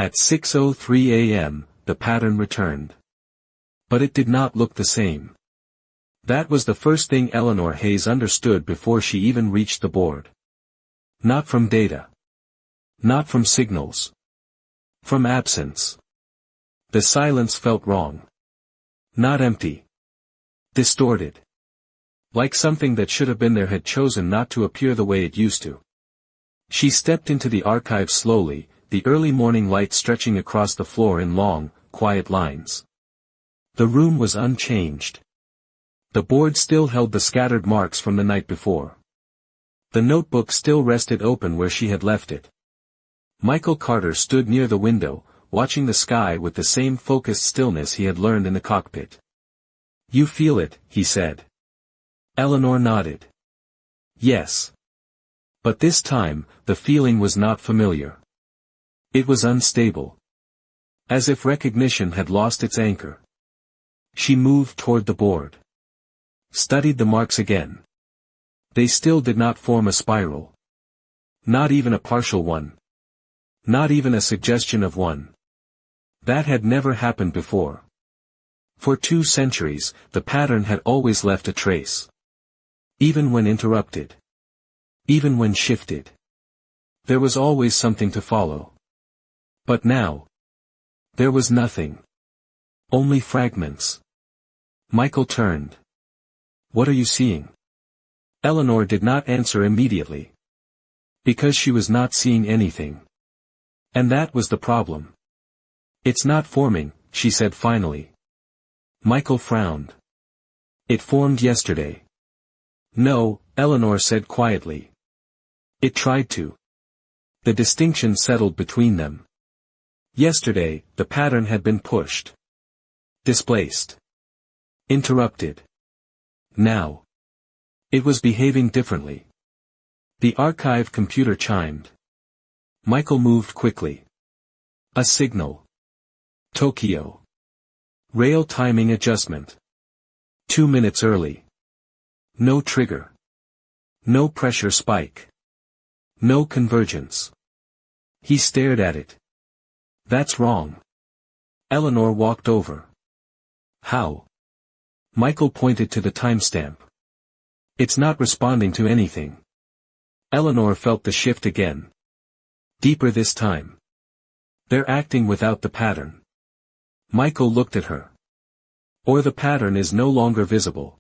At 6:03 a.m., the pattern returned. But it did not look the same. That was the first thing Eleanor Hayes understood before she even reached the board. Not from data. Not from signals. From absence. The silence felt wrong. Not empty. Distorted. Like something that should have been there had chosen not to appear the way it used to. She stepped into the archive slowly, the early morning light stretching across the floor in long, quiet lines. The room was unchanged. The board still held the scattered marks from the night before. The notebook still rested open where she had left it. Michael Carter stood near the window, watching the sky with the same focused stillness he had learned in the cockpit. "You feel it," he said. Eleanor nodded. Yes. But this time, the feeling was not familiar. It was unstable. As if recognition had lost its anchor. She moved toward the board. Studied the marks again. They still did not form a spiral. Not even a partial one. Not even a suggestion of one. That had never happened before. For 2 centuries, the pattern had always left a trace. Even when interrupted. Even when shifted. There was always something to follow. But now. There was nothing. Only fragments. Michael turned. "What are you seeing?" Eleanor did not answer immediately. Because she was not seeing anything. And that was the problem. "It's not forming," she said finally. Michael frowned. "It formed yesterday." "No," Eleanor said quietly. "It tried to." The distinction settled between them. Yesterday, the pattern had been pushed. Displaced. Interrupted. Now. It was behaving differently. The archive computer chimed. Michael moved quickly. A signal. Tokyo. Rail timing adjustment. 2 minutes early. No trigger. No pressure spike. No convergence. He stared at it. "That's wrong." Eleanor walked over. "How?" Michael pointed to the timestamp. "It's not responding to anything." Eleanor felt the shift again. Deeper this time. "They're acting without the pattern." Michael looked at her. "Or the pattern is no longer visible."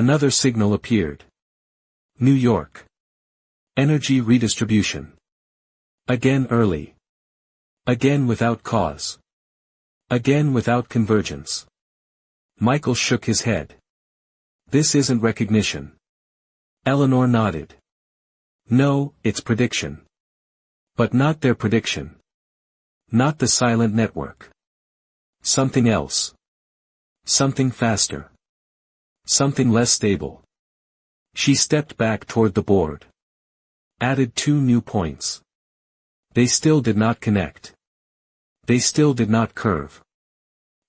Another signal appeared. New York. Energy redistribution. Again early. Again without cause. Again without convergence. Michael shook his head. "This isn't recognition." Eleanor nodded. "No, it's prediction. But not their prediction. Not the silent network. Something else. Something faster. Something less stable." She stepped back toward the board. Added 2 new points. They still did not connect. They still did not curve.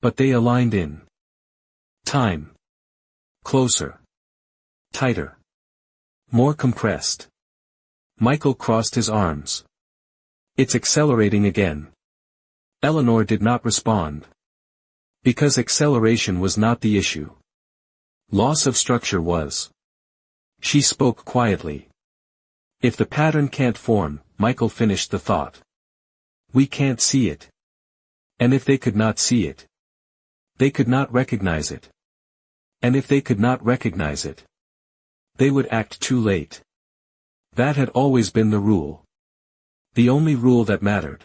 But they aligned in time. Closer. Tighter. More compressed. Michael crossed his arms. "It's accelerating again." Eleanor did not respond. Because acceleration was not the issue. Loss of structure was. She spoke quietly. "If the pattern can't form," Michael finished the thought, "we can't see it. And if they could not see it, they could not recognize it. And if they could not recognize it, they would act too late." That had always been the rule. The only rule that mattered.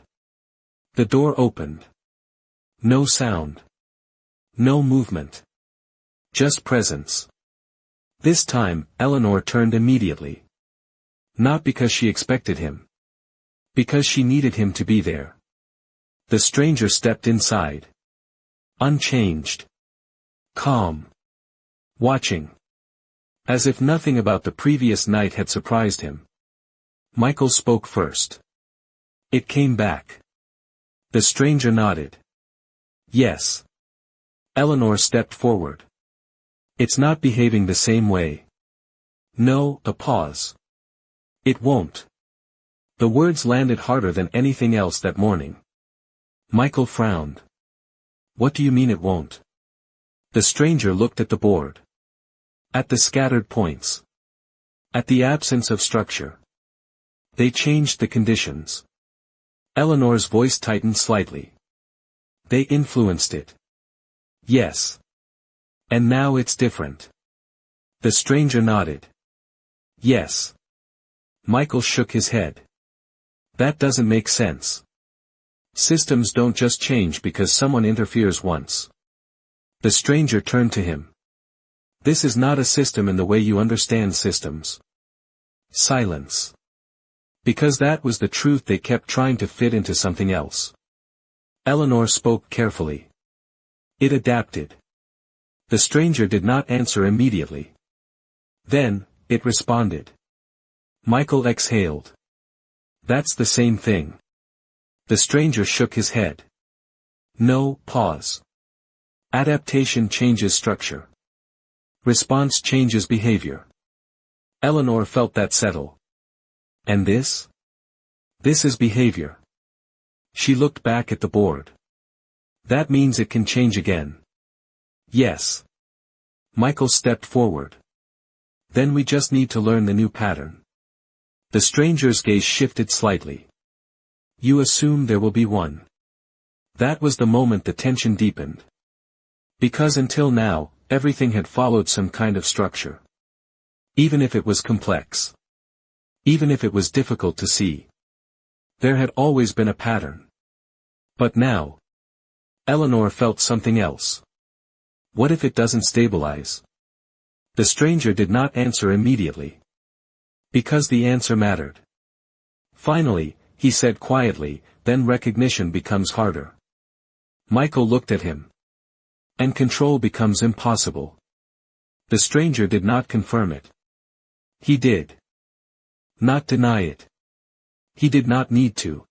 The door opened. No sound. No movement. Just presence. This time, Eleanor turned immediately. Not because she expected him. Because she needed him to be there. The stranger stepped inside. Unchanged. Calm. Watching. As if nothing about the previous night had surprised him. Michael spoke first. It came back. The stranger nodded. "Yes." Eleanor stepped forward. "It's not behaving the same way." "No," a pause. "It won't." The words landed harder than anything else that morning. Michael frowned. What do you mean it won't? The stranger looked at the board. At the scattered points. At the absence of structure. They changed the conditions. Eleanor's voice tightened slightly. They influenced it. Yes. And now it's different. The stranger nodded. Yes. Michael shook his head. That doesn't make sense. Systems don't just change because someone interferes once. The stranger turned to him. This is not a system in the way you understand systems. Silence. Because that was the truth they kept trying to fit into something else. Eleanor spoke carefully. It adapted. The stranger did not answer immediately. Then, it responded. Michael exhaled. That's the same thing. The stranger shook his head. No, pause. Adaptation changes structure. Response changes behavior. Eleanor felt that settle. And this? This is behavior. She looked back at the board. That means it can change again. Yes. Michael stepped forward. Then we just need to learn the new pattern. The stranger's gaze shifted slightly. You assume there will be one. That was the moment the tension deepened. Because until now, everything had followed some kind of structure. Even if it was complex. Even if it was difficult to see. There had always been a pattern. But now. Eleanor felt something else. What if it doesn't stabilize? The stranger did not answer immediately. Because the answer mattered. Finally, he said quietly, then recognition becomes harder. Michael looked at him. And control becomes impossible. The stranger did not confirm it. He did. Not deny it. He did not need to.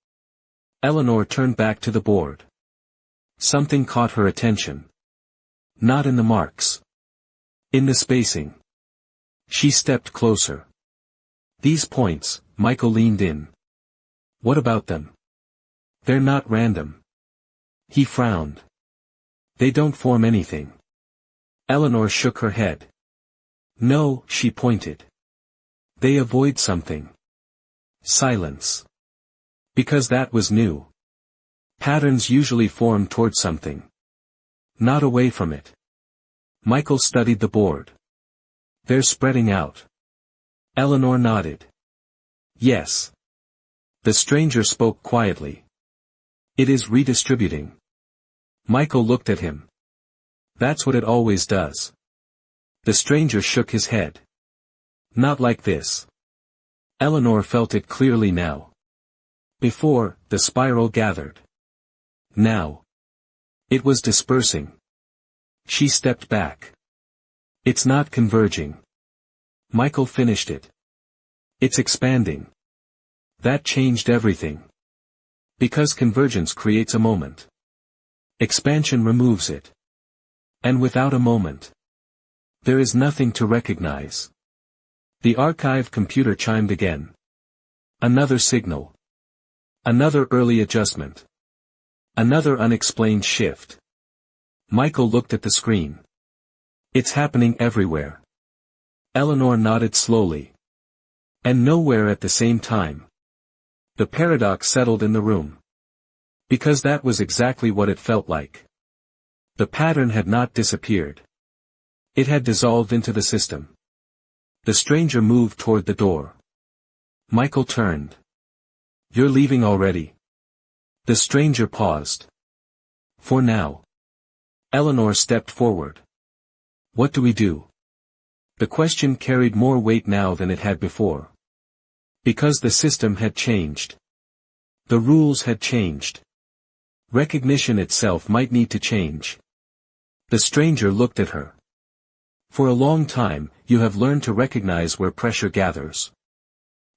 Eleanor turned back to the board. Something caught her attention. Not in the marks. In the spacing. She stepped closer. These points, Michael leaned in. What about them? They're not random. He frowned. They don't form anything. Eleanor shook her head. No, she pointed. They avoid something. Silence. Because that was new. Patterns usually form toward something. Not away from it. Michael studied the board. They're spreading out. Eleanor nodded. Yes. The stranger spoke quietly. It is redistributing. Michael looked at him. That's what it always does. The stranger shook his head. Not like this. Eleanor felt it clearly now. Before, the spiral gathered. Now. It was dispersing. She stepped back. It's not converging. Michael finished it. It's expanding. That changed everything. Because convergence creates a moment. Expansion removes it. And without a moment, there is nothing to recognize. The archive computer chimed again. Another signal. Another early adjustment. Another unexplained shift. Michael looked at the screen. It's happening everywhere. Eleanor nodded slowly. And nowhere at the same time. The paradox settled in the room. Because that was exactly what it felt like. The pattern had not disappeared. It had dissolved into the system. The stranger moved toward the door. Michael turned. You're leaving already? The stranger paused. For now. Eleanor stepped forward. What do we do? The question carried more weight now than it had before. Because the system had changed. The rules had changed. Recognition itself might need to change. The stranger looked at her. For a long time, you have learned to recognize where pressure gathers.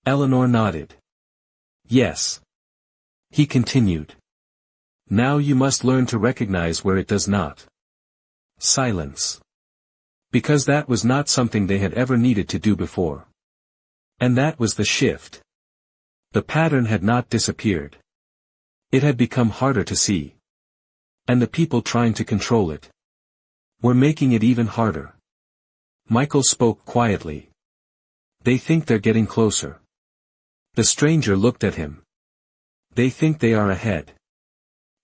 Eleanor nodded. Yes. He continued. Now you must learn to recognize where it does not. Silence. Because that was not something they had ever needed to do before. And that was the shift. The pattern had not disappeared. It had become harder to see. And the people trying to control it were making it even harder. Michael spoke quietly. They think they're getting closer. The stranger looked at him. They think they are ahead.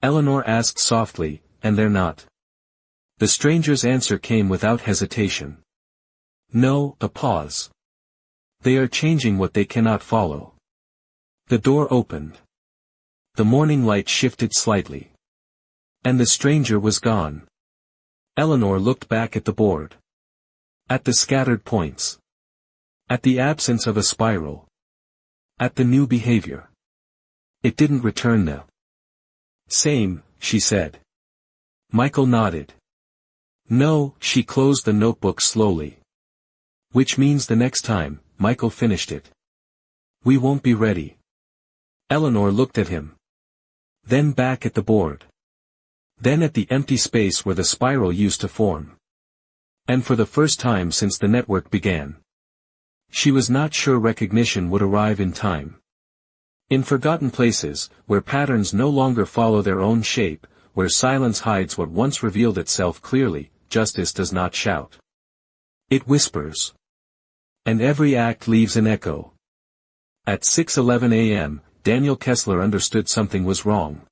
Eleanor asked softly, and they're not. The stranger's answer came without hesitation. No, a pause. They are changing what they cannot follow. The door opened. The morning light shifted slightly. And the stranger was gone. Eleanor looked back at the board. At the scattered points. At the absence of a spiral. At the new behavior. It didn't return the same, she said. Michael nodded. No, she closed the notebook slowly. Which means the next time, Michael finished it. We won't be ready. Eleanor looked at him. Then back at the board. Then at the empty space where the spiral used to form. And for the first time since the network began. She was not sure recognition would arrive in time. In forgotten places, where patterns no longer follow their own shape, where silence hides what once revealed itself clearly, justice does not shout. It whispers. And every act leaves an echo. At 6:11 a.m., Daniel Kessler understood something was wrong.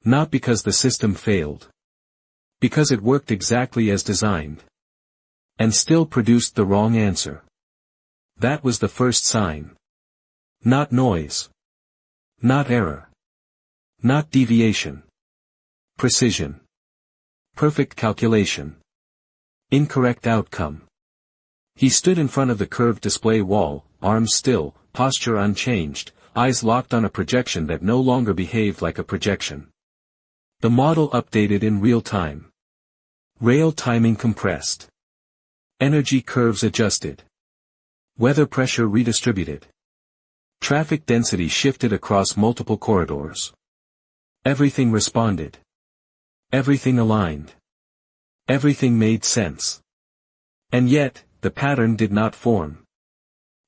Not because the system failed. Because it worked exactly as designed. And still produced the wrong answer. That was the first sign. Not noise. Not error. Not deviation. Precision. Perfect calculation. Incorrect outcome. He stood in front of the curved display wall, arms still, posture unchanged, eyes locked on a projection that no longer behaved like a projection. The model updated in real time. Rail timing compressed. Energy curves adjusted. Weather pressure redistributed. Traffic density shifted across multiple corridors. Everything responded. Everything aligned. Everything made sense. And yet, the pattern did not form.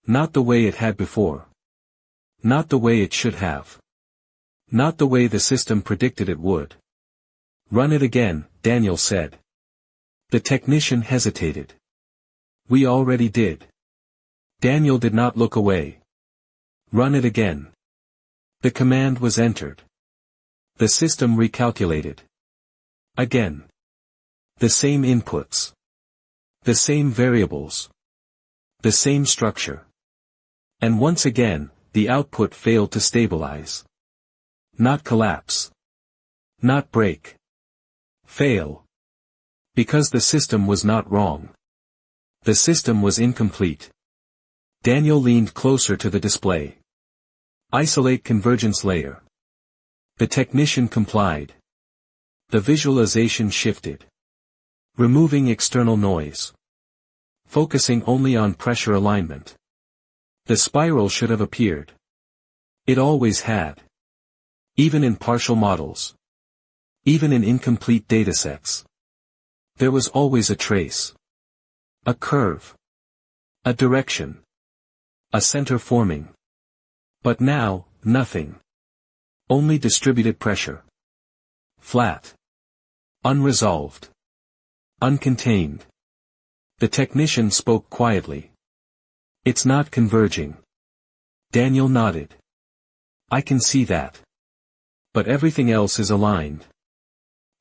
Not the way it had before. Not the way it should have. Not the way the system predicted it would. Run it again, Daniel said. The technician hesitated. We already did. Daniel did not look away. Run it again. The command was entered. The system recalculated. Again. The same inputs. The same variables. The same structure. And once again, the output failed to stabilize. Not collapse. Not break. Fail. Because the system was not wrong. The system was incomplete. Daniel leaned closer to the display. Isolate convergence layer. The technician complied. The visualization shifted. Removing external noise. Focusing only on pressure alignment. The spiral should have appeared. It always had. Even in partial models. Even in incomplete datasets. There was always a trace. A curve. A direction. A center forming. But now, nothing. Only distributed pressure. Flat. Unresolved. Uncontained. The technician spoke quietly. It's not converging. Daniel nodded. I can see that. But everything else is aligned.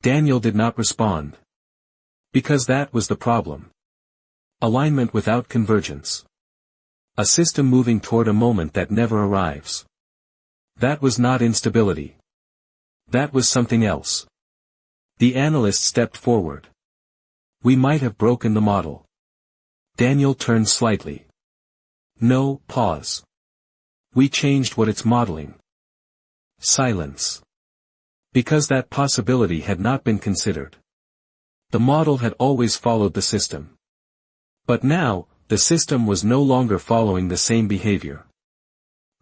Daniel did not respond. Because that was the problem. Alignment without convergence. A system moving toward a moment that never arrives. That was not instability. That was something else. The analyst stepped forward. We might have broken the model. Daniel turned slightly. No, pause. We changed what it's modeling. Silence. Because that possibility had not been considered. The model had always followed the system. But now, the system was no longer following the same behavior.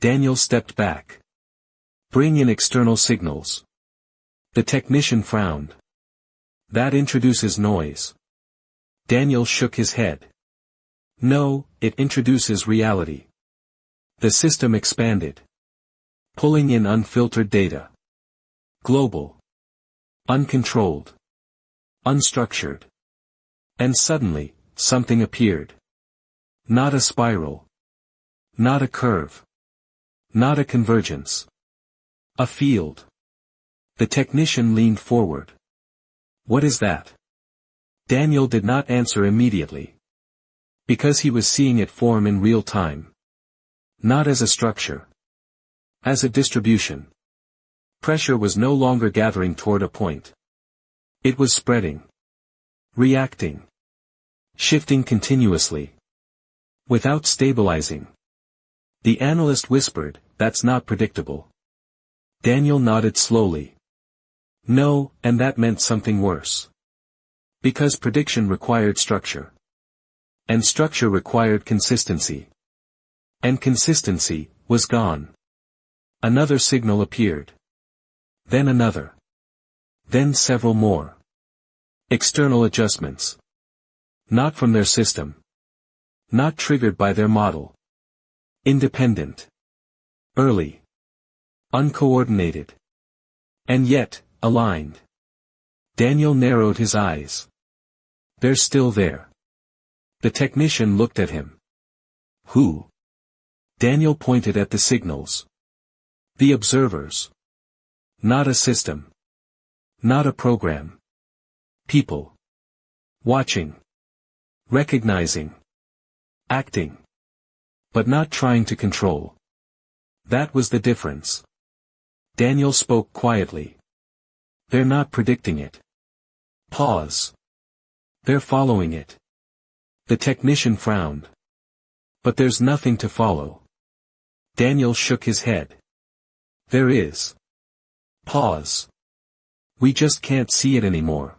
Daniel stepped back. Bring in external signals. The technician frowned. That introduces noise. Daniel shook his head. No, it introduces reality. The system expanded. Pulling in unfiltered data. Global. Uncontrolled. Unstructured. And suddenly, something appeared. Not a spiral. Not a curve. Not a convergence. A field. The technician leaned forward. What is that? Daniel did not answer immediately. Because he was seeing it form in real time. Not as a structure. As a distribution. Pressure was no longer gathering toward a point. It was spreading. Reacting. Shifting continuously. Without stabilizing. The analyst whispered, "That's not predictable." Daniel nodded slowly. No, and that meant something worse. Because prediction required structure. And structure required consistency. And consistency was gone. Another signal appeared. Then another. Then several more. External adjustments. Not from their system. Not triggered by their model. Independent. Early. Uncoordinated. And yet, aligned. Daniel narrowed his eyes. They're still there. The technician looked at him. Who? Daniel pointed at the signals. The observers. Not a system. Not a program. People. Watching. Recognizing. Acting. But not trying to control. That was the difference. Daniel spoke quietly. They're not predicting it. Pause. They're following it. The technician frowned. But there's nothing to follow. Daniel shook his head. There is. Pause. We just can't see it anymore.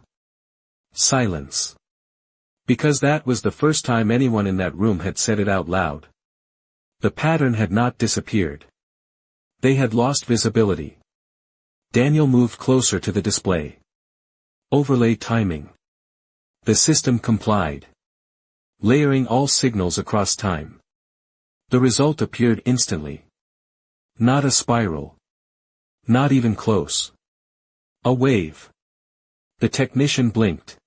Silence. Because that was the first time anyone in that room had said it out loud. The pattern had not disappeared. They had lost visibility. Daniel moved closer to the display. Overlay timing. The system complied. Layering all signals across time. The result appeared instantly. Not a spiral. Not even close. A wave. The technician blinked.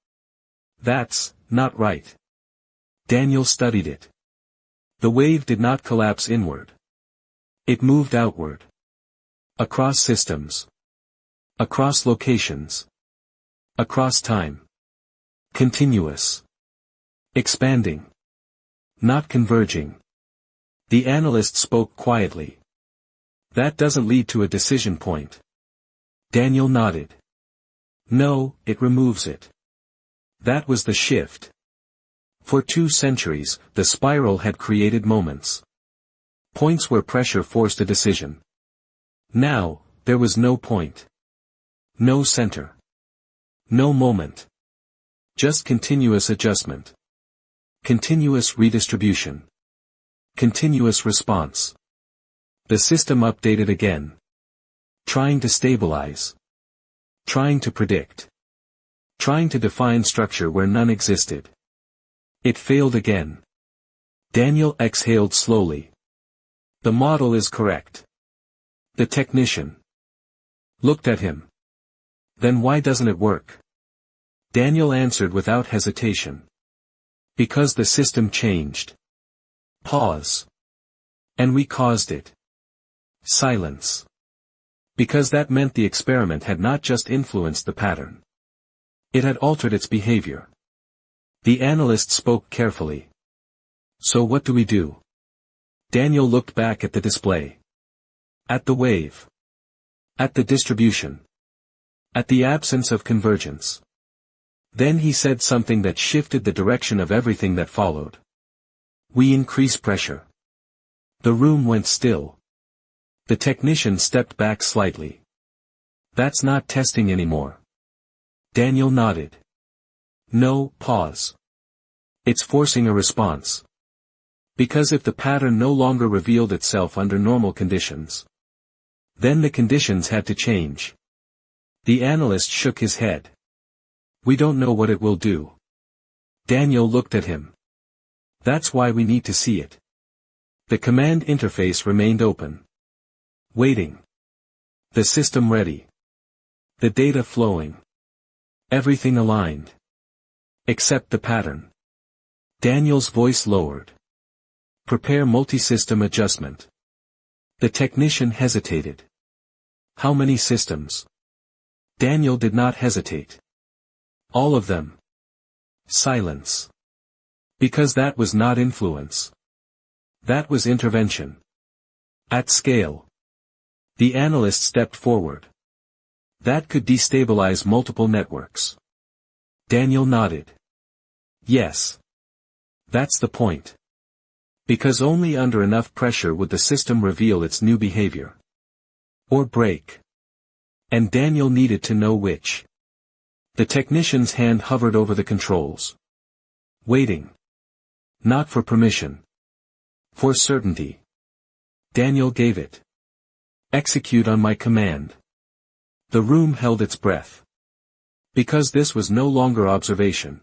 That's not right. Daniel studied it. The wave did not collapse inward. It moved outward. Across systems. Across locations. Across time. Continuous. Expanding. Not converging. The analyst spoke quietly. That doesn't lead to a decision point. Daniel nodded. No, it removes it. That was the shift. For 2 centuries, the spiral had created moments. Points where pressure forced a decision. Now, there was no point. No center. No moment. Just continuous adjustment. Continuous redistribution. Continuous response. The system updated again. Trying to stabilize. Trying to predict. Trying to define structure where none existed. It failed again. Daniel exhaled slowly. The model is correct. The technician looked at him. Then why doesn't it work? Daniel answered without hesitation. Because the system changed. Pause. And we caused it. Silence. Because that meant the experiment had not just influenced the pattern. It had altered its behavior. The analyst spoke carefully. So what do we do? Daniel looked back at the display. At the wave. At the distribution. At the absence of convergence. Then he said something that shifted the direction of everything that followed. We increase pressure. The room went still. The technician stepped back slightly. That's not testing anymore. Daniel nodded. No, pause. It's forcing a response. Because if the pattern no longer revealed itself under normal conditions, then the conditions had to change. The analyst shook his head. We don't know what it will do. Daniel looked at him. That's why we need to see it. The command interface remained open. Waiting. The system ready. The data flowing. Everything aligned. Except the pattern. Daniel's voice lowered. Prepare multi-system adjustment. The technician hesitated. How many systems? Daniel did not hesitate. All of them. Silence. Because that was not influence. That was intervention. At scale. The analyst stepped forward. That could destabilize multiple networks. Daniel nodded. Yes. That's the point. Because only under enough pressure would the system reveal its new behavior. Or break. And Daniel needed to know which. The technician's hand hovered over the controls. Waiting. Not for permission. For certainty. Daniel gave it. Execute on my command. The room held its breath. Because this was no longer observation.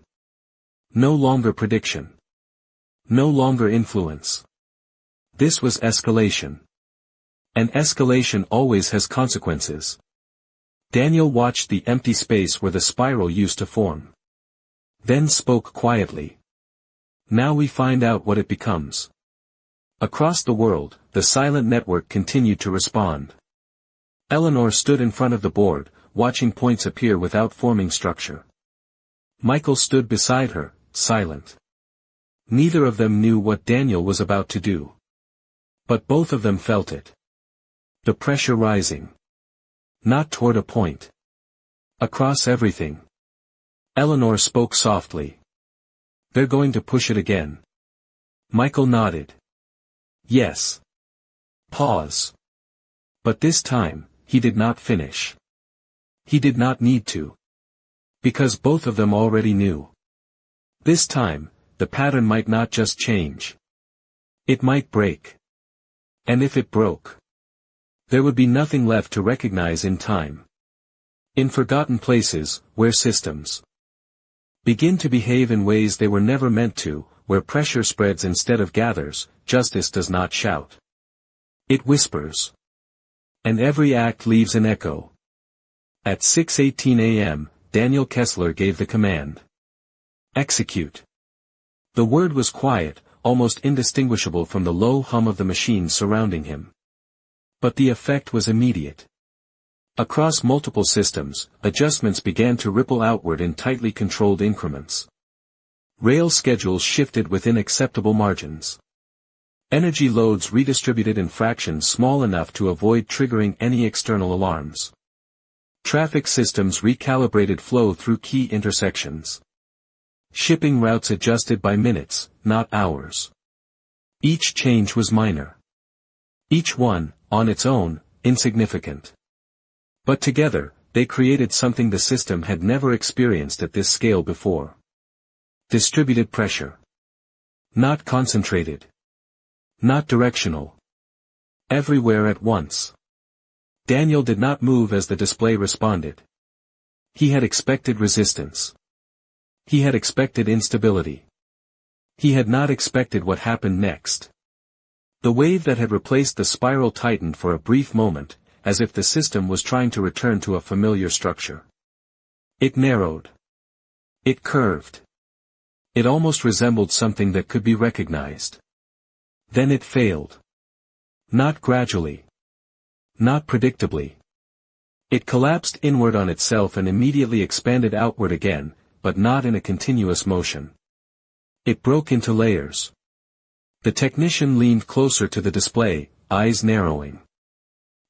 No longer prediction. No longer influence. This was escalation. And escalation always has consequences. Daniel watched the empty space where the spiral used to form. Then spoke quietly. Now we find out what it becomes. Across the world, the silent network continued to respond. Eleanor stood in front of the board, watching points appear without forming structure. Michael stood beside her, silent. Neither of them knew what Daniel was about to do. But both of them felt it. The pressure rising. Not toward a point. Across everything. Eleanor spoke softly. They're going to push it again. Michael nodded. Yes. Pause. But this time, he did not finish. He did not need to. Because both of them already knew. This time, the pattern might not just change. It might break. And if it broke, there would be nothing left to recognize in time. In forgotten places, where systems begin to behave in ways they were never meant to, where pressure spreads instead of gathers, justice does not shout. It whispers. And every act leaves an echo. At 6:18 a.m., Daniel Kessler gave the command. Execute. The word was quiet, almost indistinguishable from the low hum of the machines surrounding him. But the effect was immediate. Across multiple systems, adjustments began to ripple outward in tightly controlled increments. Rail schedules shifted within acceptable margins. Energy loads redistributed in fractions small enough to avoid triggering any external alarms. Traffic systems recalibrated flow through key intersections. Shipping routes adjusted by minutes, not hours. Each change was minor. Each one, on its own, insignificant. But together, they created something the system had never experienced at this scale before. Distributed pressure. Not concentrated. Not directional. Everywhere at once. Daniel did not move as the display responded. He had expected resistance. He had expected instability. He had not expected what happened next. The wave that had replaced the spiral tightened for a brief moment, as if the system was trying to return to a familiar structure. It narrowed. It curved. It almost resembled something that could be recognized. Then it failed. Not gradually. Not predictably. It collapsed inward on itself and immediately expanded outward again, but not in a continuous motion. It broke into layers. The technician leaned closer to the display, eyes narrowing.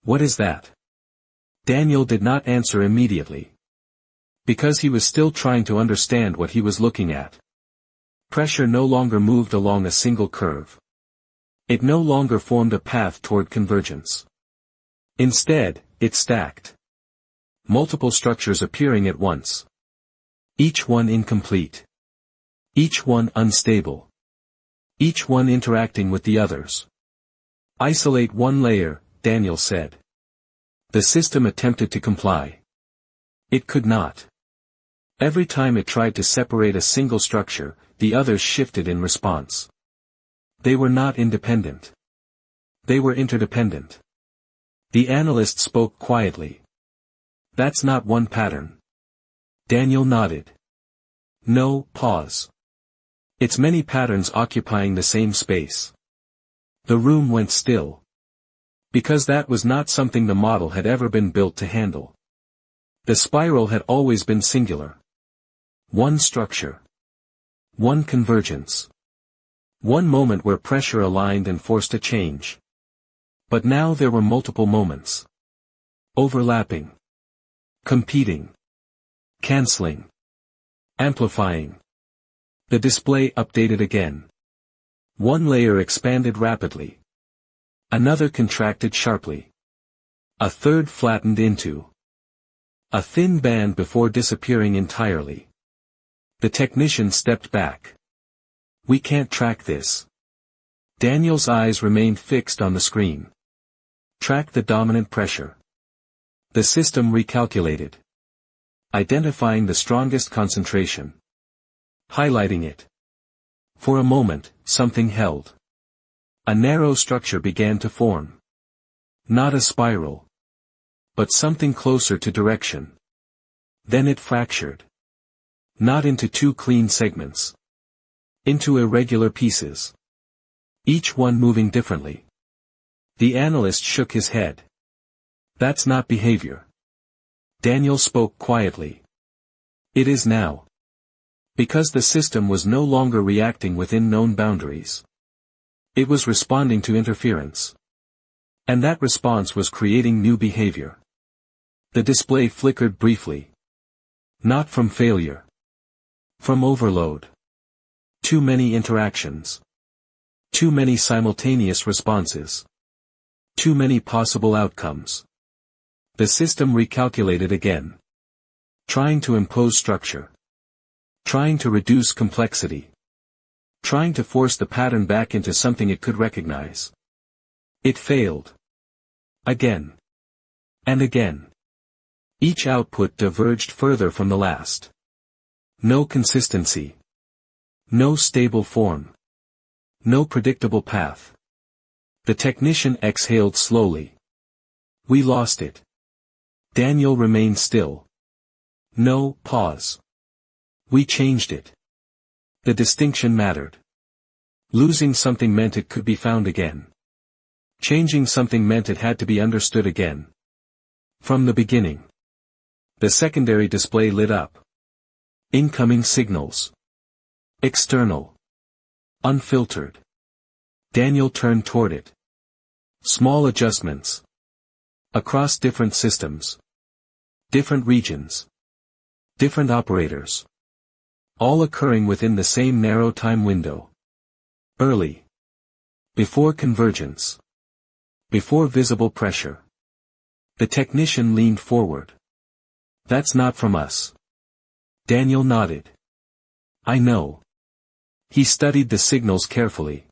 What is that? Daniel did not answer immediately. Because he was still trying to understand what he was looking at. Pressure no longer moved along a single curve. It no longer formed a path toward convergence. Instead, it stacked. Multiple structures appearing at once. Each one incomplete. Each one unstable. Each one interacting with the others. Isolate one layer, Daniel said. The system attempted to comply. It could not. Every time it tried to separate a single structure, the others shifted in response. They were not independent. They were interdependent. The analyst spoke quietly. That's not one pattern. Daniel nodded. No, pause. It's many patterns occupying the same space. The room went still. Because that was not something the model had ever been built to handle. The spiral had always been singular. One structure. One convergence. One moment where pressure aligned and forced a change. But now there were multiple moments. Overlapping. Competing. Canceling. Amplifying. The display updated again. One layer expanded rapidly. Another contracted sharply. A third flattened into a thin band before disappearing entirely. The technician stepped back. We can't track this. Daniel's eyes remained fixed on the screen. Track the dominant pressure. The system recalculated. Identifying the strongest concentration. Highlighting it. For a moment, something held. A narrow structure began to form. Not a spiral. But something closer to direction. Then it fractured. Not into two clean segments. Into irregular pieces. Each one moving differently. The analyst shook his head. That's not behavior. Daniel spoke quietly. It is now. Because the system was no longer reacting within known boundaries. It was responding to interference. And that response was creating new behavior. The display flickered briefly. Not from failure. From overload. Too many interactions. Too many simultaneous responses. Too many possible outcomes. The system recalculated again. Trying to impose structure. Trying to reduce complexity. Trying to force the pattern back into something it could recognize. It failed. Again. And again. Each output diverged further from the last. No consistency. No stable form. No predictable path. The technician exhaled slowly. We lost it. Daniel remained still. No, pause. We changed it. The distinction mattered. Losing something meant it could be found again. Changing something meant it had to be understood again. From the beginning. The secondary display lit up. Incoming signals. External. Unfiltered. Daniel turned toward it. Small adjustments. Across different systems. Different regions. Different operators. All occurring within the same narrow time window. Early. Before convergence. Before visible pressure. The technician leaned forward. That's not from us. Daniel nodded. I know. He studied the signals carefully.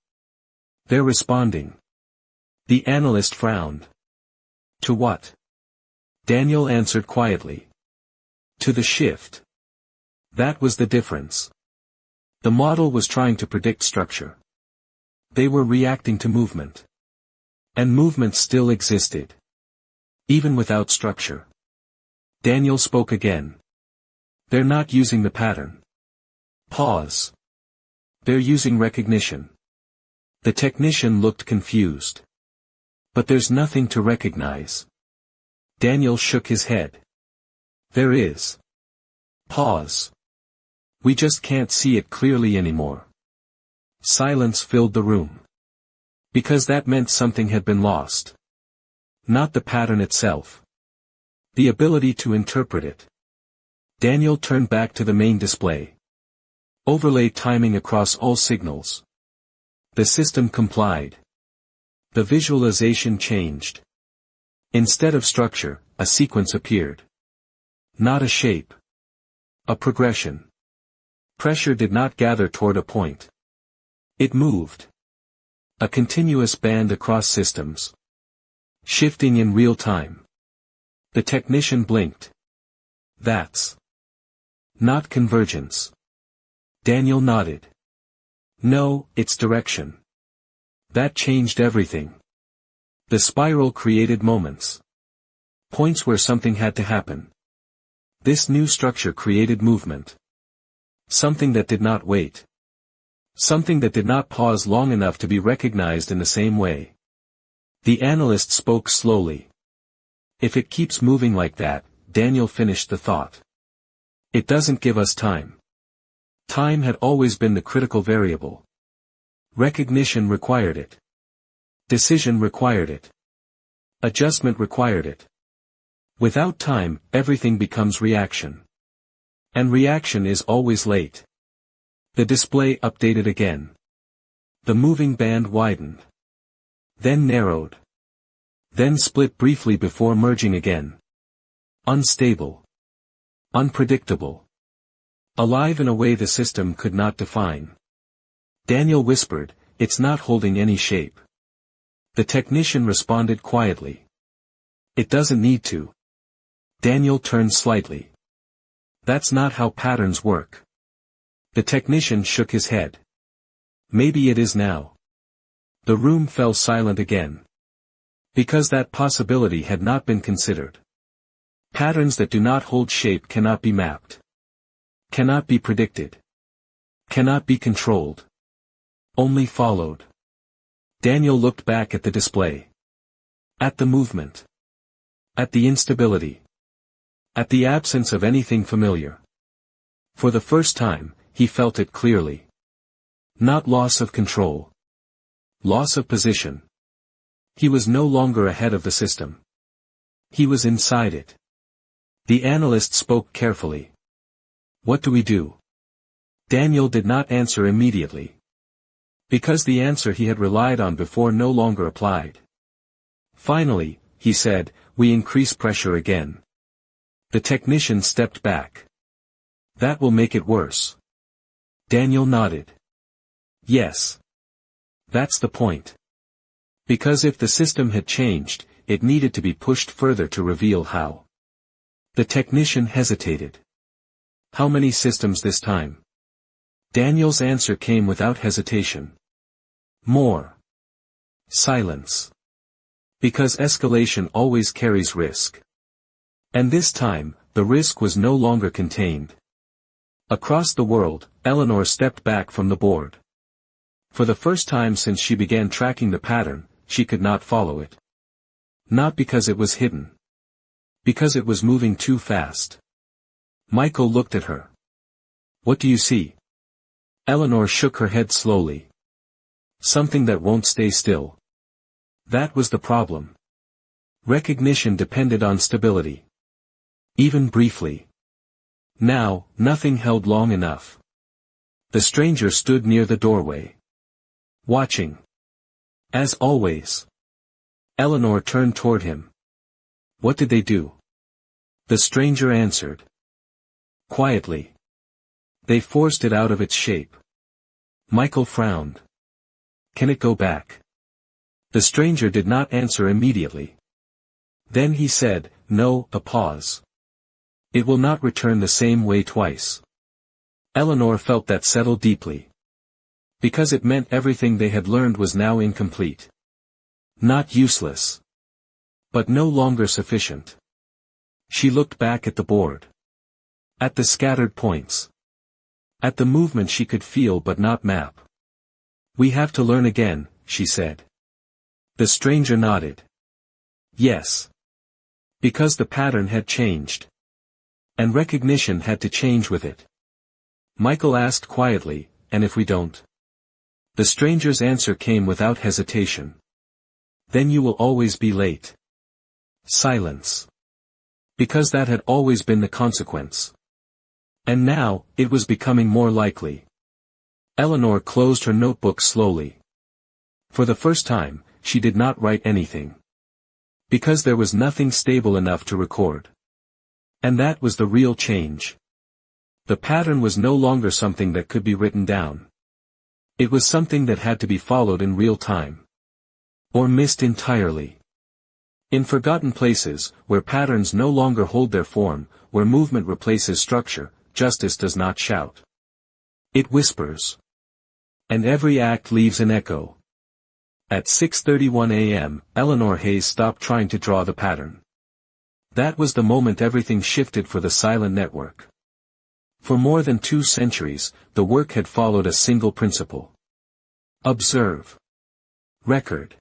They're responding. The analyst frowned. To what? Daniel answered quietly. To the shift. That was the difference. The model was trying to predict structure. They were reacting to movement. And movement still existed. Even without structure. Daniel spoke again. They're not using the pattern. Pause. They're using recognition. The technician looked confused. But there's nothing to recognize. Daniel shook his head. There is. Pause. We just can't see it clearly anymore. Silence filled the room. Because that meant something had been lost. Not the pattern itself. The ability to interpret it. Daniel turned back to the main display. Overlay timing across all signals. The system complied. The visualization changed. Instead of structure, a sequence appeared. Not a shape. A progression. Pressure did not gather toward a point. It moved. A continuous band across systems. Shifting in real time. The technician blinked. That's not convergence. Daniel nodded. No, it's direction. That changed everything. The spiral created moments. Points where something had to happen. This new structure created movement. Something that did not wait. Something that did not pause long enough to be recognized in the same way. The analyst spoke slowly. If it keeps moving like that, Daniel finished the thought. It doesn't give us time. Time had always been the critical variable. Recognition required it. Decision required it. Adjustment required it. Without time, everything becomes reaction. And reaction is always late. The display updated again. The moving band widened. Then narrowed. Then split briefly before merging again. Unstable. Unpredictable. Alive in a way the system could not define. Daniel whispered, "It's not holding any shape." The technician responded quietly. "It doesn't need to." Daniel turned slightly. "That's not how patterns work." The technician shook his head. "Maybe it is now." The room fell silent again. Because that possibility had not been considered. Patterns that do not hold shape cannot be mapped. Cannot be predicted. Cannot be controlled. Only followed. Daniel looked back at the display. At the movement. At the instability. At the absence of anything familiar. For the first time, he felt it clearly. Not loss of control. Loss of position. He was no longer ahead of the system. He was inside it. The analyst spoke carefully. "What do we do?" Daniel did not answer immediately. Because the answer he had relied on before no longer applied. Finally, he said, "We increase pressure again." The technician stepped back. "That will make it worse." Daniel nodded. "Yes. That's the point." Because if the system had changed, it needed to be pushed further to reveal how. The technician hesitated. "How many systems this time?" Daniel's answer came without hesitation. "More." Silence. Because escalation always carries risk. And this time, the risk was no longer contained. Across the world, Eleanor stepped back from the board. For the first time since she began tracking the pattern, she could not follow it. Not because it was hidden. Because it was moving too fast. Michael looked at her. "What do you see?" Eleanor shook her head slowly. "Something that won't stay still." That was the problem. Recognition depended on stability. Even briefly. Now, nothing held long enough. The stranger stood near the doorway. Watching. As always. Eleanor turned toward him. "What did they do?" The stranger answered. Quietly. "They forced it out of its shape." Michael frowned. "Can it go back?" The stranger did not answer immediately. Then he said, "No," a pause. "It will not return the same way twice." Eleanor felt that settle deeply. Because it meant everything they had learned was now incomplete. Not useless. But no longer sufficient. She looked back at the board. At the scattered points. At the movement she could feel but not map. "We have to learn again," she said. The stranger nodded. Yes. Because the pattern had changed. And recognition had to change with it. Michael asked quietly, "And if we don't?" The stranger's answer came without hesitation. "Then you will always be late." Silence. Because that had always been the consequence. And now, it was becoming more likely. Eleanor closed her notebook slowly. For the first time, she did not write anything. Because there was nothing stable enough to record. And that was the real change. The pattern was no longer something that could be written down. It was something that had to be followed in real time. Or missed entirely. In forgotten places, where patterns no longer hold their form, where movement replaces structure, justice does not shout. It whispers. And every act leaves an echo. At 6:31 a.m., Eleanor Hayes stopped trying to draw the pattern. That was the moment everything shifted for the silent network. For more than 2 centuries, the work had followed a single principle. Observe. Record.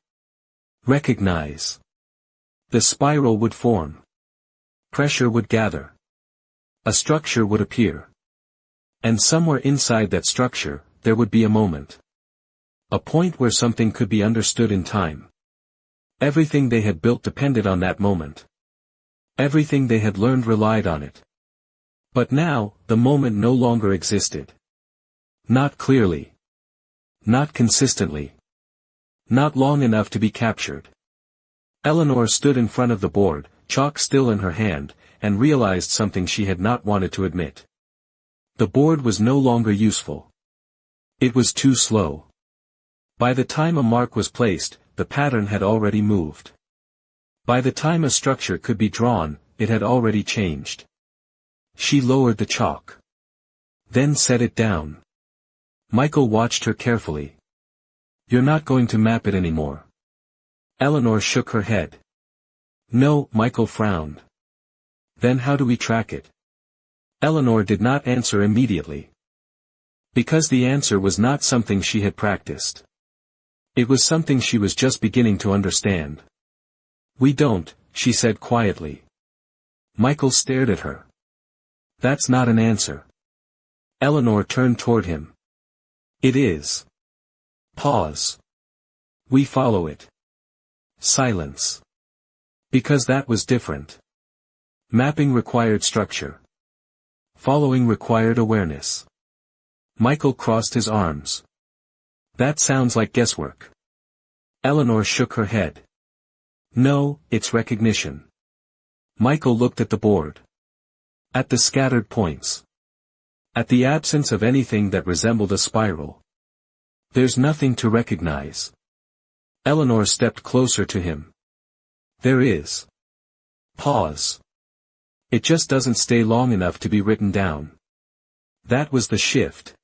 Recognize. The spiral would form. Pressure would gather. A structure would appear. And somewhere inside that structure, there would be a moment. A point where something could be understood in time. Everything they had built depended on that moment. Everything they had learned relied on it. But now, the moment no longer existed. Not clearly. Not consistently. Not long enough to be captured. Eleanor stood in front of the board, chalk still in her hand, and realized something she had not wanted to admit. The board was no longer useful. It was too slow. By the time a mark was placed, the pattern had already moved. By the time a structure could be drawn, it had already changed. She lowered the chalk. Then set it down. Michael watched her carefully. "You're not going to map it anymore." Eleanor shook her head. "No," Michael frowned. "Then how do we track it?" Eleanor did not answer immediately. Because the answer was not something she had practiced. It was something she was just beginning to understand. "We don't," she said quietly. Michael stared at her. "That's not an answer." Eleanor turned toward him. "It is." Pause. "We follow it." Silence. Because that was different. Mapping required structure. Following required awareness. Michael crossed his arms. "That sounds like guesswork." Eleanor shook her head. "No, it's recognition." Michael looked at the board. At the scattered points. At the absence of anything that resembled a spiral. "There's nothing to recognize." Eleanor stepped closer to him. "There is." Pause. "It just doesn't stay long enough to be written down." That was the shift.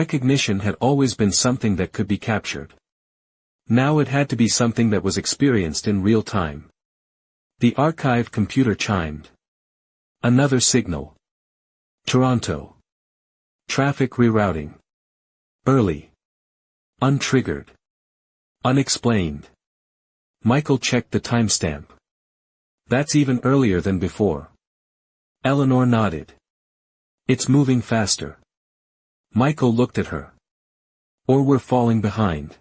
Recognition had always been something that could be captured. Now it had to be something that was experienced in real time. The archived computer chimed. Another signal. Toronto. Traffic rerouting. Early. Untriggered. Unexplained. Michael checked the timestamp. "That's even earlier than before." Eleanor nodded. "It's moving faster." Michael looked at her. "Or we're falling behind."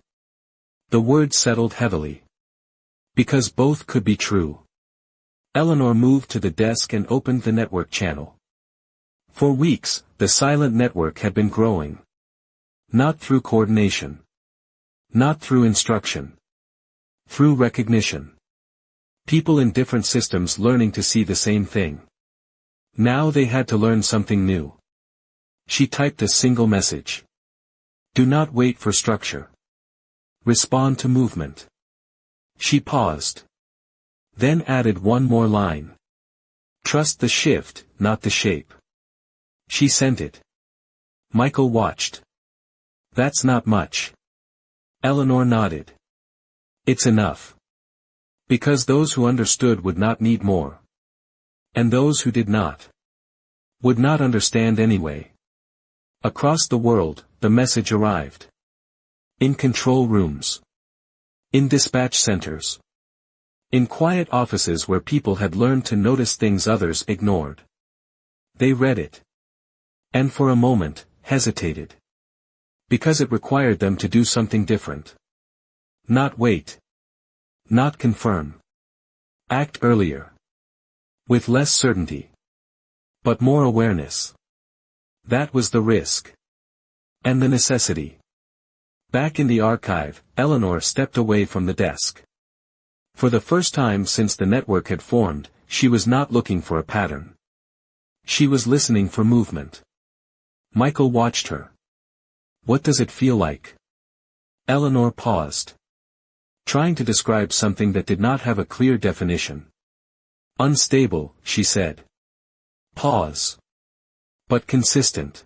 The word settled heavily. Because both could be true. Eleanor moved to the desk and opened the network channel. For weeks, the silent network had been growing. Not through coordination. Not through instruction. Through recognition. People in different systems learning to see the same thing. Now they had to learn something new. She typed a single message. "Do not wait for structure. Respond to movement." She paused. Then added one more line. "Trust the shift, not the shape." She sent it. Michael watched. "That's not much." Eleanor nodded. "It's enough." Because those who understood would not need more. And those who did not. Would not understand anyway. Across the world, the message arrived. In control rooms. In dispatch centers. In quiet offices where people had learned to notice things others ignored. They read it. And for a moment, hesitated. Because it required them to do something different. Not wait. Not confirm. Act earlier. With less certainty. But more awareness. That was the risk. And the necessity. Back in the archive, Eleanor stepped away from the desk. For the first time since the network had formed, she was not looking for a pattern. She was listening for movement. Michael watched her. "What does it feel like?" Eleanor paused. Trying to describe something that did not have a clear definition. "Unstable," she said. Pause. "But consistent."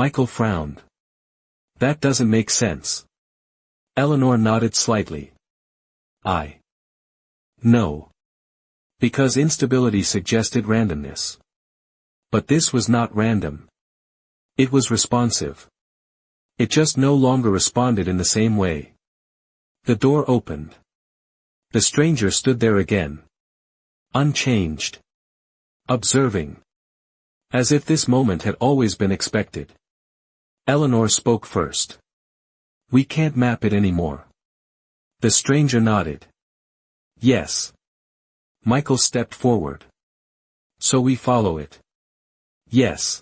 Michael frowned. "That doesn't make sense." Eleanor nodded slightly. "I know." Because instability suggested randomness. But this was not random. It was responsive. It just no longer responded in the same way. The door opened. The stranger stood there again. Unchanged. Observing. As if this moment had always been expected. Eleanor spoke first. "We can't map it anymore." The stranger nodded. "Yes." Michael stepped forward. "So we follow it." "Yes."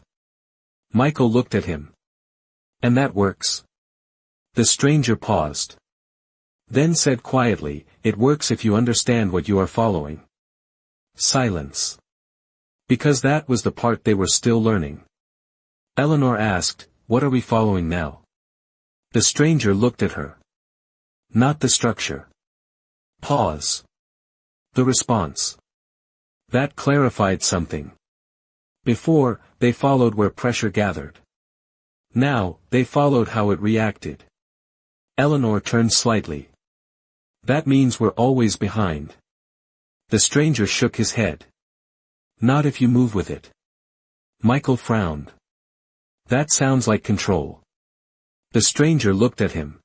Michael looked at him. "And that works?" The stranger paused. Then said quietly, "It works if you understand what you are following." Silence. Because that was the part they were still learning. Eleanor asked, "What are we following now?" The stranger looked at her. "Not the structure." Pause. The response. That clarified something. Before, they followed where pressure gathered. Now, they followed how it reacted. Eleanor turned slightly. "That means we're always behind." The stranger shook his head. "Not if you move with it." Michael frowned. "That sounds like control." The stranger looked at him.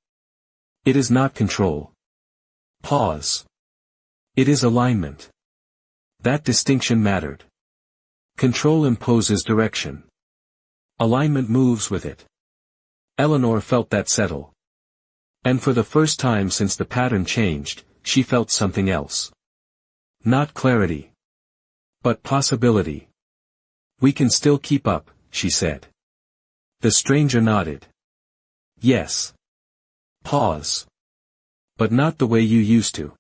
"It is not control." Pause. "It is alignment." That distinction mattered. Control imposes direction. Alignment moves with it. Eleanor felt that settle. And for the first time since the pattern changed, she felt something else. Not clarity. But possibility. "We can still keep up," she said. The stranger nodded. "Yes." Pause. "But not the way you used to."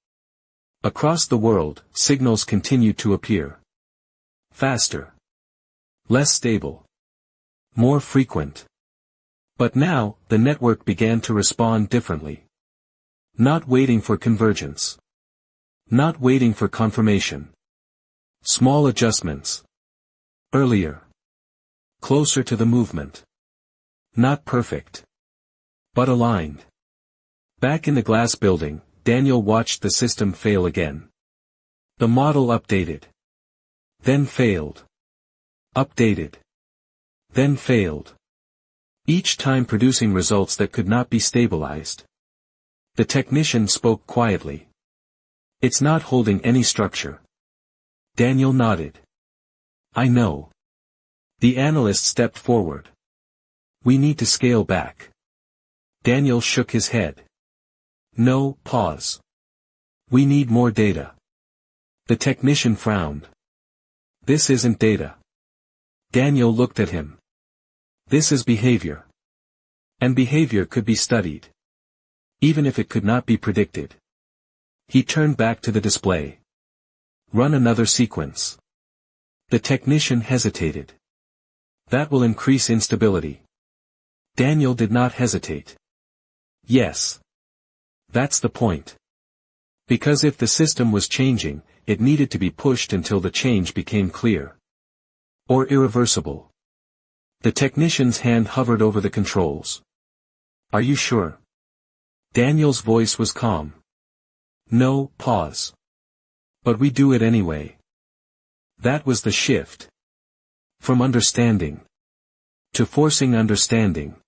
Across the world, signals continued to appear. Faster. Less stable. More frequent. But now, the network began to respond differently. Not waiting for convergence. Not waiting for confirmation. Small adjustments. Earlier. Closer to the movement. Not perfect. But aligned. Back in the glass building, Daniel watched the system fail again. The model updated. Then failed. Updated. Then failed. Each time producing results that could not be stabilized. The technician spoke quietly. "It's not holding any structure." Daniel nodded. "I know." The analyst stepped forward. "We need to scale back." Daniel shook his head. "No." Pause. "We need more data." The technician frowned. "This isn't data." Daniel looked at him. "This is behavior. And behavior could be studied. Even if it could not be predicted." He turned back to the display. "Run another sequence." The technician hesitated. "That will increase instability." Daniel did not hesitate. "Yes. That's the point. Because if the system was changing, it needed to be pushed until the change became clear. Or irreversible." The technician's hand hovered over the controls. "Are you sure?" Daniel's voice was calm. "No." Pause. "But we do it anyway." That was the shift. From understanding. To forcing understanding.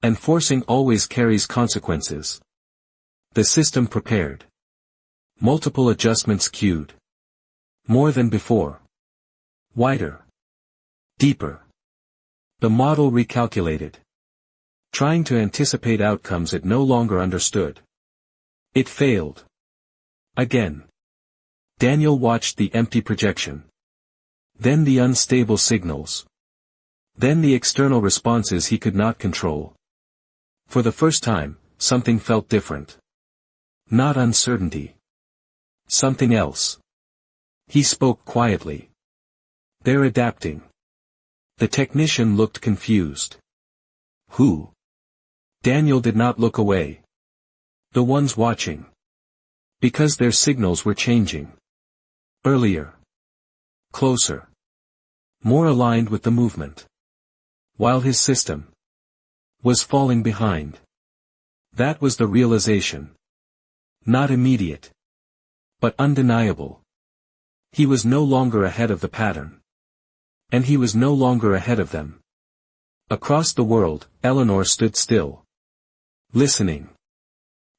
And forcing always carries consequences. The system prepared. Multiple adjustments queued. More than before. Wider. Deeper. The model recalculated. Trying to anticipate outcomes it no longer understood. It failed. Again. Daniel watched the empty projection. Then the unstable signals. Then the external responses he could not control. For the first time, something felt different. Not uncertainty. Something else. He spoke quietly. "They're adapting." The technician looked confused. "Who?" Daniel did not look away. "The ones watching." Because their signals were changing. Earlier. Closer. More aligned with the movement. While his system was falling behind. That was the realization. Not immediate. But undeniable. He was no longer ahead of the pattern. And he was no longer ahead of them. Across the world, Eleanor stood still. Listening.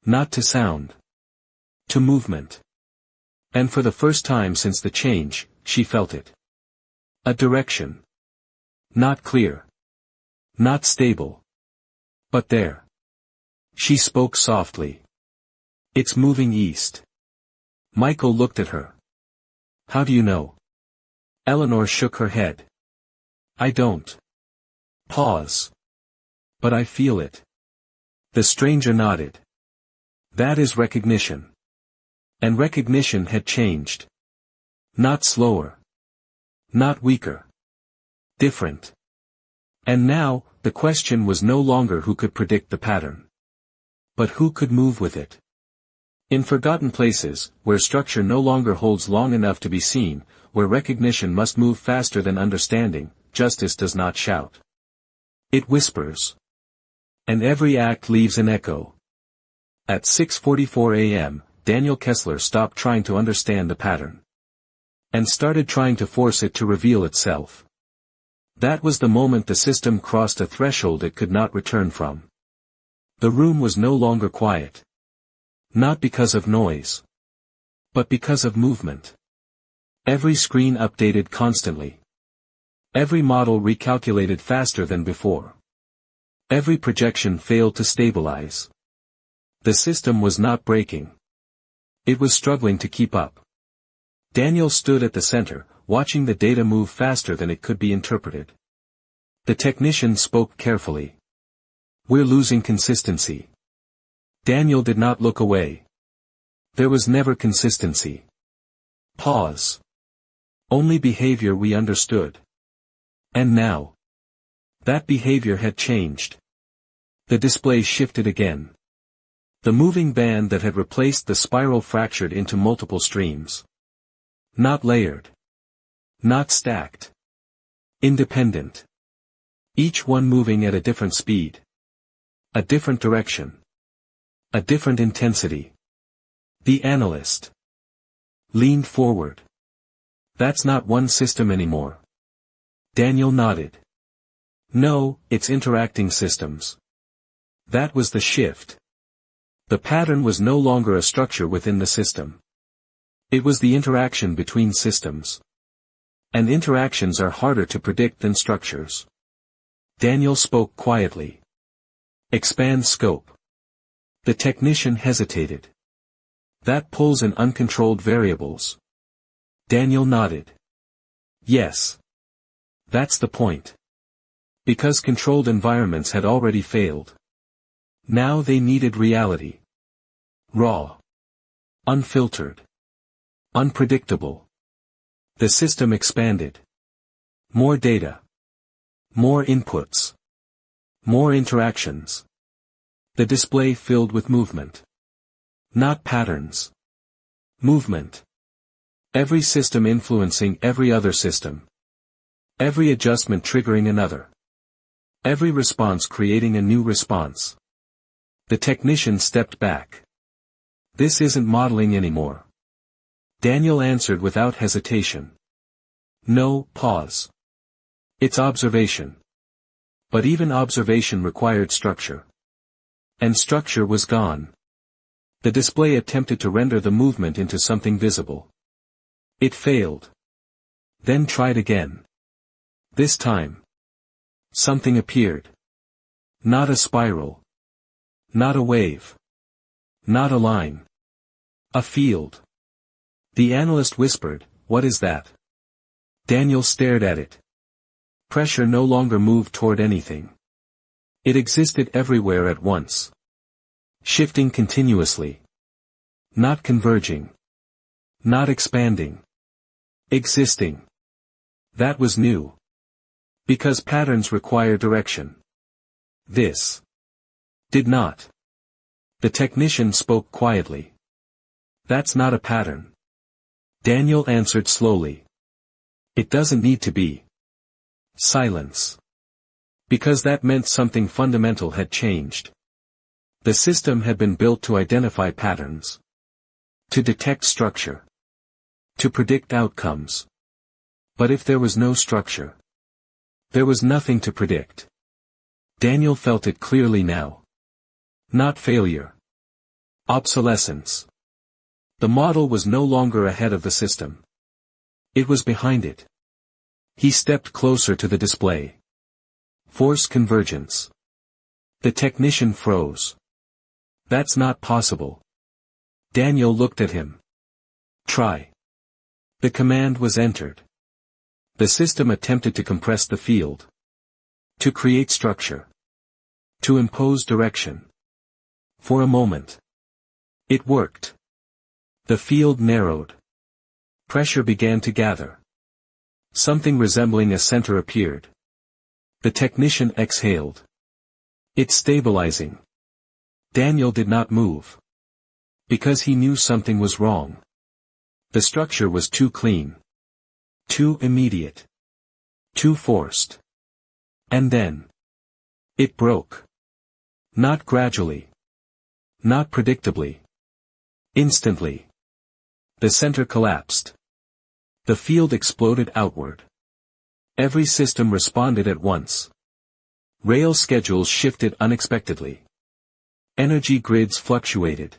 Not to sound. To movement. And for the first time since the change, she felt it. A direction. Not clear. Not stable. But there. She spoke softly. It's moving east. Michael looked at her. How do you know? Eleanor shook her head. I don't. Pause. But I feel it. The stranger nodded. That is recognition. And recognition had changed. Not slower. Not weaker. Different. And now, the question was no longer who could predict the pattern. But who could move with it. In forgotten places, where structure no longer holds long enough to be seen, where recognition must move faster than understanding, justice does not shout. It whispers. And every act leaves an echo. At 6:44 a.m., Daniel Kessler stopped trying to understand the pattern. And started trying to force it to reveal itself. That was the moment the system crossed a threshold it could not return from. The room was no longer quiet. Not because of noise. But because of movement. Every screen updated constantly. Every model recalculated faster than before. Every projection failed to stabilize. The system was not breaking. It was struggling to keep up. Daniel stood at the center, watching the data move faster than it could be interpreted. The technician spoke carefully. We're losing consistency. Daniel did not look away. There was never consistency. Pause. Only behavior we understood. And now. That behavior had changed. The display shifted again. The moving band that had replaced the spiral fractured into multiple streams. Not layered. Not stacked. Independent. Each one moving at a different speed. A different direction. A different intensity. The analyst leaned forward. That's not one system anymore. Daniel nodded. No, it's interacting systems. That was the shift. The pattern was no longer a structure within the system. It was the interaction between systems. And interactions are harder to predict than structures. Daniel spoke quietly. Expand scope. The technician hesitated. That pulls in uncontrolled variables. Daniel nodded. Yes. That's the point. Because controlled environments had already failed. Now they needed reality. Raw. Unfiltered. Unpredictable. The system expanded. More data. More inputs. More interactions. The display filled with movement. Not patterns. Movement. Every system influencing every other system. Every adjustment triggering another. Every response creating a new response. The technician stepped back. This isn't modeling anymore. Daniel answered without hesitation. No, pause. It's observation. But even observation required structure. And structure was gone. The display attempted to render the movement into something visible. It failed. Then tried again. This time. Something appeared. Not a spiral. Not a wave. Not a line. A field. The analyst whispered, "What is that?" Daniel stared at it. Pressure no longer moved toward anything. It existed everywhere at once. Shifting continuously. Not converging. Not expanding. Existing. That was new. Because patterns require direction. This did not. The technician spoke quietly. That's not a pattern. Daniel answered slowly. It doesn't need to be. Silence. Because that meant something fundamental had changed. The system had been built to identify patterns. To detect structure. To predict outcomes. But if there was no structure, there was nothing to predict. Daniel felt it clearly now. Not failure. Obsolescence. The model was no longer ahead of the system. It was behind it. He stepped closer to the display. Force convergence. The technician froze. That's not possible. Daniel looked at him. Try. The command was entered. The system attempted to compress the field. To create structure. To impose direction. For a moment. It worked. The field narrowed. Pressure began to gather. Something resembling a center appeared. The technician exhaled. It's stabilizing. Daniel did not move. Because he knew something was wrong. The structure was too clean. Too immediate. Too forced. And then. It broke. Not gradually. Not predictably. Instantly. The center collapsed. The field exploded outward. Every system responded at once. Rail schedules shifted unexpectedly. Energy grids fluctuated.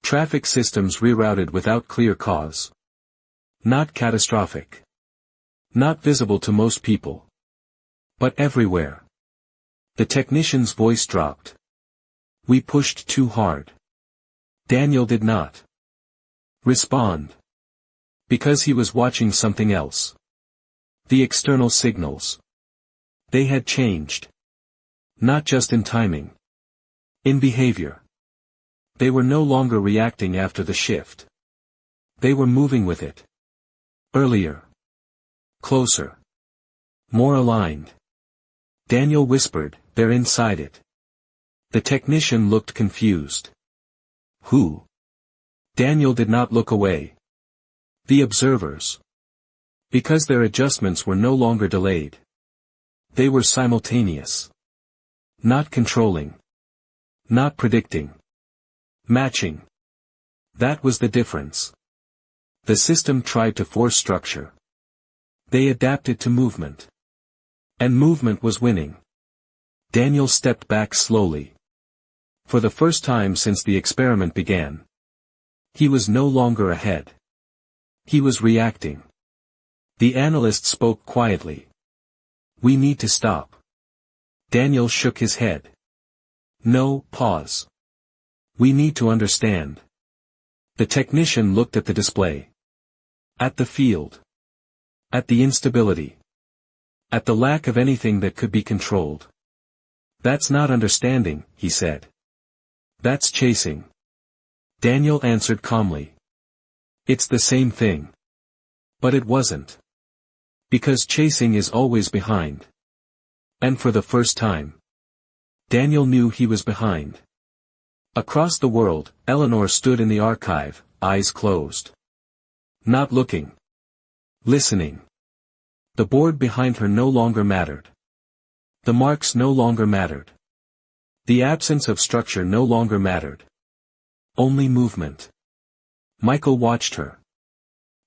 Traffic systems rerouted without clear cause. Not catastrophic. Not visible to most people. But everywhere. The technician's voice dropped. We pushed too hard. Daniel did not respond. Because he was watching something else. The external signals. They had changed. Not just in timing. In behavior. They were no longer reacting after the shift. They were moving with it. Earlier. Closer. More aligned. Daniel whispered, "They're inside it." The technician looked confused. Who? Daniel did not look away. The observers. Because their adjustments were no longer delayed. They were simultaneous. Not controlling. Not predicting. Matching. That was the difference. The system tried to force structure. They adapted to movement. And movement was winning. Daniel stepped back slowly. For the first time since the experiment began. He was no longer ahead. He was reacting. The analyst spoke quietly. We need to stop. Daniel shook his head. No, pause. We need to understand. The technician looked at the display. At the field. At the instability. At the lack of anything that could be controlled. That's not understanding, he said. That's chasing. Daniel answered calmly. It's the same thing. But it wasn't. Because chasing is always behind. And for the first time. Daniel knew he was behind. Across the world, Eleanor stood in the archive, eyes closed. Not looking. Listening. The board behind her no longer mattered. The marks no longer mattered. The absence of structure no longer mattered. Only movement. Michael watched her.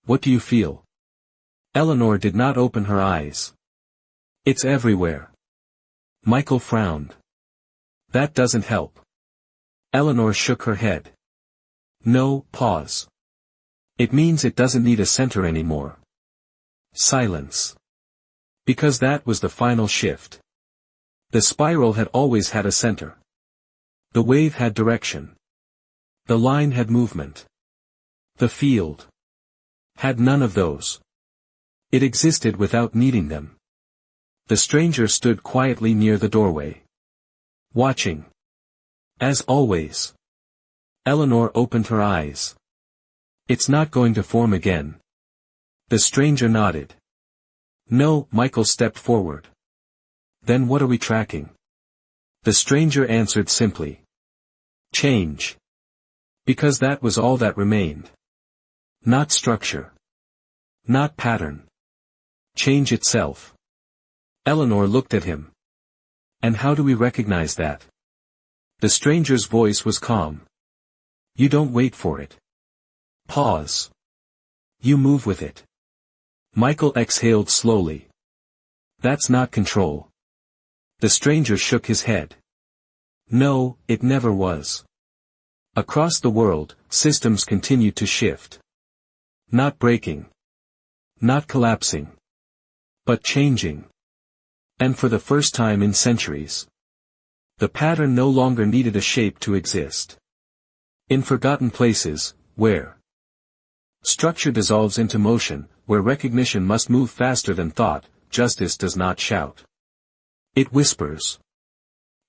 What do you feel? Eleanor did not open her eyes. It's everywhere. Michael frowned. That doesn't help. Eleanor shook her head. No, pause. It means it doesn't need a center anymore. Silence. Because that was the final shift. The spiral had always had a center. The wave had direction. The line had movement. The field had none of those. It existed without needing them. The stranger stood quietly near the doorway. Watching. As always. Eleanor opened her eyes. It's not going to form again. The stranger nodded. No, Michael stepped forward. Then what are we tracking? The stranger answered simply. Change. Because that was all that remained. Not structure. Not pattern. Change itself. Eleanor looked at him. And how do we recognize that? The stranger's voice was calm. You don't wait for it. Pause. You move with it. Michael exhaled slowly. That's not control. The stranger shook his head. No, it never was. Across the world, systems continued to shift. Not breaking. Not collapsing. But changing. And for the first time in centuries. The pattern no longer needed a shape to exist. In forgotten places, where structure dissolves into motion, where recognition must move faster than thought, justice does not shout. It whispers.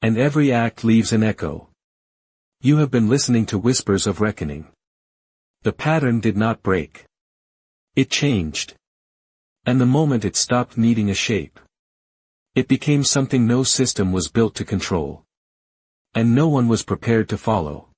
And every act leaves an echo. You have been listening to whispers of reckoning. The pattern did not break. It changed. And the moment it stopped needing a shape, it became something no system was built to control. And no one was prepared to follow.